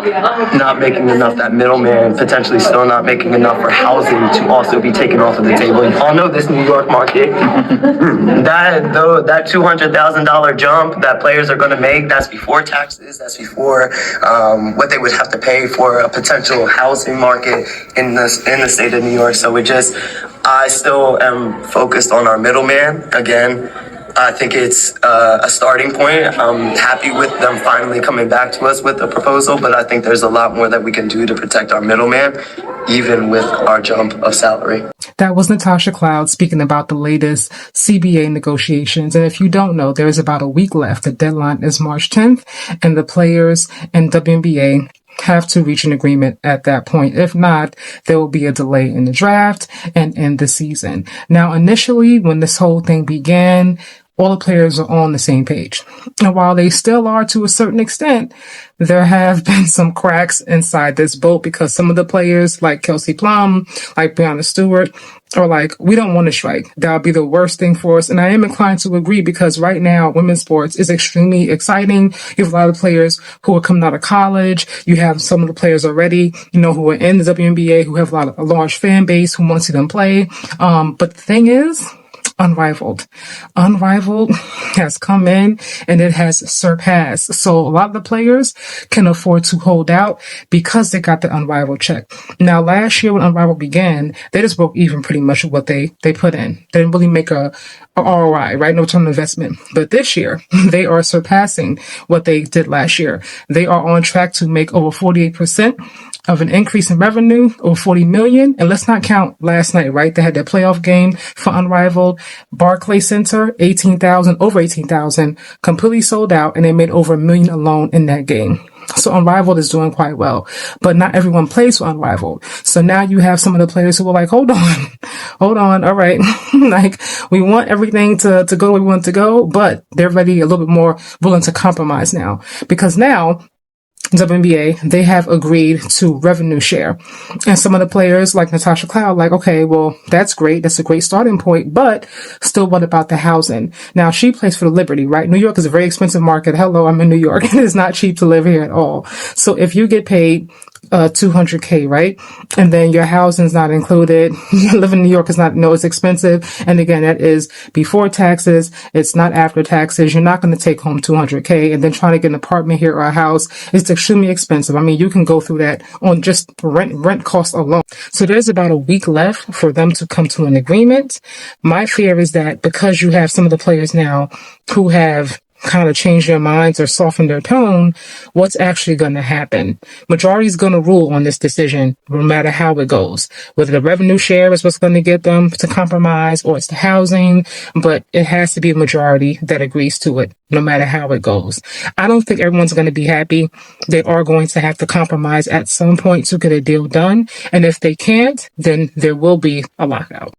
not making enough, that middleman potentially still not making enough for housing to also be taken off of the table. You all know this New York market. that $200,000 jump that players are going to make, that's before taxes, that's before what they would have to pay for a potential housing market in the state of New York. So I still am focused on our middleman. Again, I think it's a starting point. I'm happy with them finally coming back to us with a proposal, but I think there's a lot more that we can do to protect our middleman, even with our jump of salary. That was Natasha Cloud speaking about the latest CBA negotiations. And if you don't know, there's about a week left. The deadline is March 10th, and the players and WNBA have to reach an agreement at that point. If not, there will be a delay in the draft and in the season. Now, initially, when this whole thing began, all the players are on the same page. And while they still are to a certain extent, there have been some cracks inside this boat because some of the players like Kelsey Plum, like Breanna Stewart, are like, we don't want to strike. That would be the worst thing for us. And I am inclined to agree because right now, women's sports is extremely exciting. You have a lot of players who are coming out of college. You have some of the players already, who are in the WNBA, who have a large fan base who want to see them play. But the thing is, Unrivaled has come in and it has surpassed. So a lot of the players can afford to hold out because they got the Unrivaled check. Now, last year when Unrivaled began, they just broke even pretty much with what they put in. They didn't really make a ROI, right? No return on investment. But this year, they are surpassing what they did last year. They are on track to make over 48% of an increase in revenue, over 40 million. And let's not count last night, right? They had their playoff game for Unrivaled. Barclays Center, over 18,000, completely sold out, and they made over $1 million alone in that game. So Unrivaled is doing quite well, but not everyone plays for Unrivaled. So now you have some of the players who are like, hold on. All right. We want everything to go where we want it to go, but they're ready, a little bit more willing to compromise now, because now WNBA, they have agreed to revenue share. And some of the players like Natasha Cloud, okay, well, that's great. That's a great starting point. But still, what about the housing? Now, she plays for the Liberty, right? New York is a very expensive market. Hello, I'm in New York. It is not cheap to live here at all. So if you get paid $200K, right? And then your housing's not included. Living in New York is it's expensive. And again, that is before taxes. It's not after taxes. You're not going to take home $200K and then trying to get an apartment here or a house. It's extremely expensive. I mean, you can go through that on just rent costs alone. So there's about a week left for them to come to an agreement. My fear is that because you have some of the players now who have kind of change their minds or soften their tone, what's actually going to happen? Majority is going to rule on this decision, no matter how it goes. Whether the revenue share is what's going to get them to compromise or it's the housing, but it has to be a majority that agrees to it, no matter how it goes. I don't think everyone's going to be happy. They are going to have to compromise at some point to get a deal done. And if they can't, then there will be a lockout.